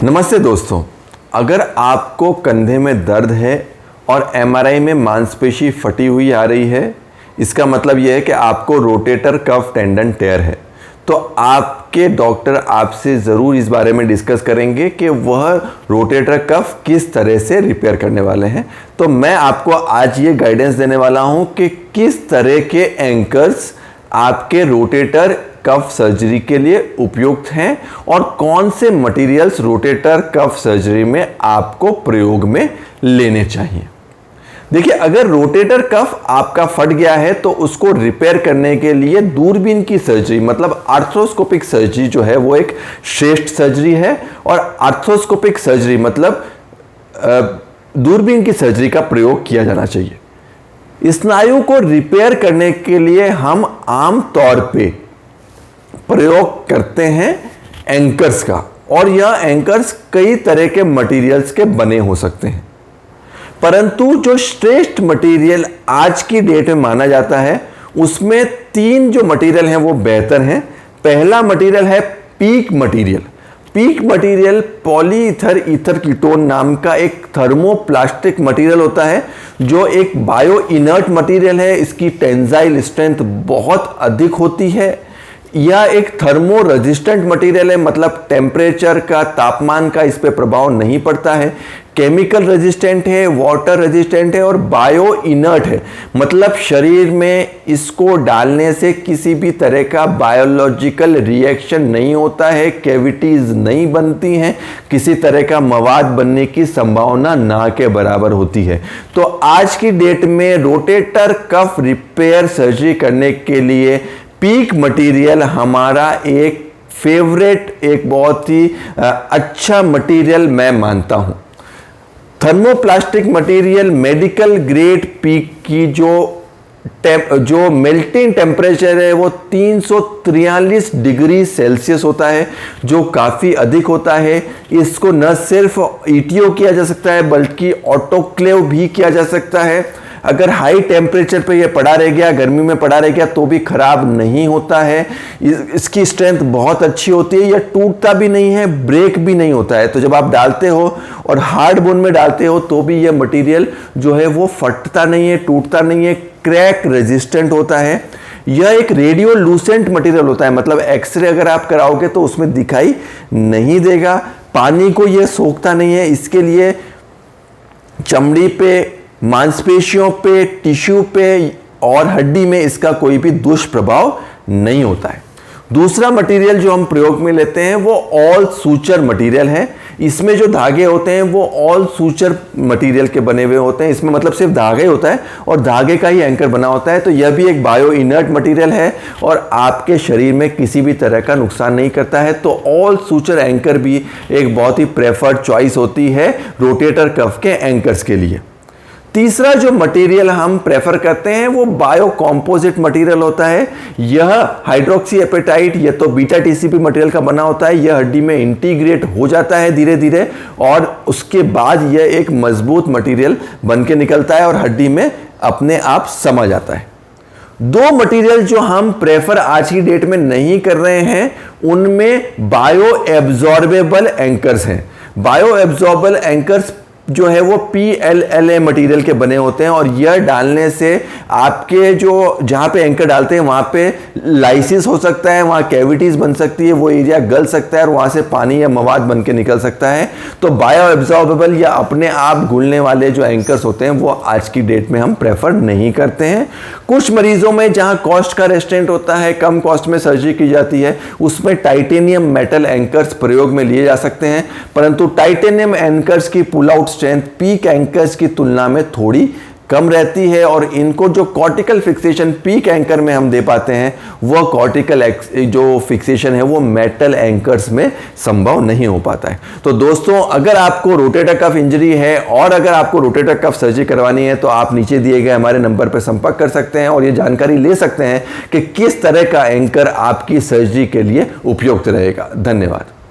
नमस्ते दोस्तों, अगर आपको कंधे में दर्द है और एमआरआई में मांसपेशी फटी हुई आ रही है, इसका मतलब यह है कि आपको रोटेटर कफ टेंडन टेयर है। तो आपके डॉक्टर आपसे ज़रूर इस बारे में डिस्कस करेंगे कि वह रोटेटर कफ किस तरह से रिपेयर करने वाले हैं। तो मैं आपको आज ये गाइडेंस देने वाला हूँ कि किस तरह के एंकर्स आपके रोटेटर कफ सर्जरी के लिए उपयुक्त हैं और कौन से मटेरियल्स रोटेटर कफ सर्जरी में आपको प्रयोग में लेने चाहिए। देखिए, अगर रोटेटर कफ आपका फट गया है तो उसको रिपेयर करने के लिए दूरबीन की सर्जरी मतलब आर्थ्रोस्कोपिक सर्जरी जो है वो एक श्रेष्ठ सर्जरी है। और आर्थ्रोस्कोपिक सर्जरी मतलब दूरबीन की सर्जरी का प्रयोग किया जाना चाहिए। स्नायु को रिपेयर करने के लिए हम आम तौर पे प्रयोग करते हैं एंकर्स का, और यह एंकर्स कई तरह के मटेरियल्स के बने हो सकते हैं, परंतु जो श्रेष्ठ मटेरियल आज की डेट में माना जाता है उसमें तीन जो मटेरियल हैं वो बेहतर हैं। पहला मटेरियल है PEEK material. PEEK material polyether ether ketone नाम का एक थर्मोप्लास्टिक मटेरियल होता है जो एक बायो इनर्ट मटेरियल है। इसकी टेंसाइल स्ट्रेंथ बहुत अधिक होती है। यह एक थर्मो रेजिस्टेंट मटेरियल है, मतलब टेम्परेचर का, तापमान का इस पे प्रभाव नहीं पड़ता है। केमिकल रेजिस्टेंट है, वाटर रेजिस्टेंट है और बायो इनर्ट है, मतलब शरीर में इसको डालने से किसी भी तरह का बायोलॉजिकल रिएक्शन नहीं होता है, कैविटीज नहीं बनती हैं, किसी तरह का मवाद बनने की संभावना ना के बराबर होती है। तो आज की डेट में रोटेटर कफ रिपेयर सर्जरी करने के लिए पीक मटेरियल हमारा एक फेवरेट, एक बहुत ही अच्छा मटेरियल मैं मानता हूं। Thermoplastic material medical grade peak की जो मेल्टिंग टेम्परेचर है वो 343 डिग्री सेल्सियस होता है, जो काफ़ी अधिक होता है। इसको न सिर्फ ईटीओ किया जा सकता है बल्कि ऑटोक्लेव भी किया जा सकता है। अगर हाई टेम्परेचर पे ये पड़ा रह गया, गर्मी में पड़ा रह गया तो भी खराब नहीं होता है। इसकी स्ट्रेंथ बहुत अच्छी होती है, यह टूटता भी नहीं है, ब्रेक भी नहीं होता है। तो जब आप डालते हो और हार्ड बोन में डालते हो तो भी यह मटेरियल जो है वो फटता नहीं है, टूटता नहीं है, क्रैक रेजिस्टेंट होता है। यह एक रेडियो लूसेंट मटेरियल होता है, मतलब एक्सरे अगर आप कराओगे तो उसमें दिखाई नहीं देगा। पानी को यह सोखता नहीं है, इसके लिए चमड़ी पे, मांसपेशियों पे, टिश्यू पे और हड्डी में इसका कोई भी दुष्प्रभाव नहीं होता है। दूसरा मटेरियल जो हम प्रयोग में लेते हैं वो ऑल सूचर मटेरियल है। इसमें जो धागे होते हैं वो ऑल सूचर मटेरियल के बने हुए होते हैं। इसमें मतलब सिर्फ धागा ही होता है और धागे का ही एंकर बना होता है। तो यह भी एक बायो इनर्ट मटेरियल है और आपके शरीर में किसी भी तरह का नुकसान नहीं करता है। तो ऑल सूचर एंकर भी एक बहुत ही प्रेफर्ड चॉइस होती है रोटेटर कफ के एंकर्स के लिए। तीसरा जो मटेरियल हम प्रेफर करते हैं वो बायो कॉम्पोजिट मटेरियल होता है। यह हाइड्रोक्सी एपेटाइट या तो बीटा टीसीपी मटेरियल का बना होता है। यह हड्डी में इंटीग्रेट हो जाता है धीरे धीरे और उसके बाद यह एक मजबूत मटेरियल बन के निकलता है और हड्डी में अपने आप समा जाता है। दो मटेरियल जो हम प्रेफर आज की डेट में नहीं कर रहे हैं उनमें बायो एब्जॉर्बेबल एंकर्स हैं। बायो एब्जॉर्बेबल एंकर्स जो है वो PLLA मटेरियल के बने होते हैं और यह डालने से आपके जो जहाँ पे एंकर डालते हैं वहाँ पे लाइसिस हो सकता है, वहाँ कैविटीज बन सकती है, वो एरिया गल सकता है और वहाँ से पानी या मवाद बन के निकल सकता है। तो बायो एब्जॉर्बेबल या अपने आप घुलने वाले जो एंकर्स होते हैं वो आज की डेट में हम प्रेफर नहीं करते हैं। कुछ मरीजों में जहाँ कॉस्ट का रेस्ट्रेंट होता है, कम कॉस्ट में सर्जरी की जाती है, उसमें टाइटेनियम मेटल एंकर्स प्रयोग में लिए जा सकते हैं, परंतु टाइटेनियम एंकर्स की pull out strength PEEK anchors की तुलना में थोड़ी कम रहती है और इनको जो कॉर्टिकल फिक्सेशन पीक एंकर में हम दे पाते हैं वह कॉर्टिकल जो फिक्सेशन है वो मेटल एंकर्स में संभव नहीं हो पाता है। तो दोस्तों, अगर आपको रोटेटर कफ इंजरी है और अगर आपको रोटेटर कफ सर्जरी करवानी है तो आप नीचे दिए गए हमारे नंबर पर संपर्क कर सकते हैं और ये जानकारी ले सकते हैं कि किस तरह का एंकर आपकी सर्जरी के लिए उपयुक्त रहेगा। धन्यवाद।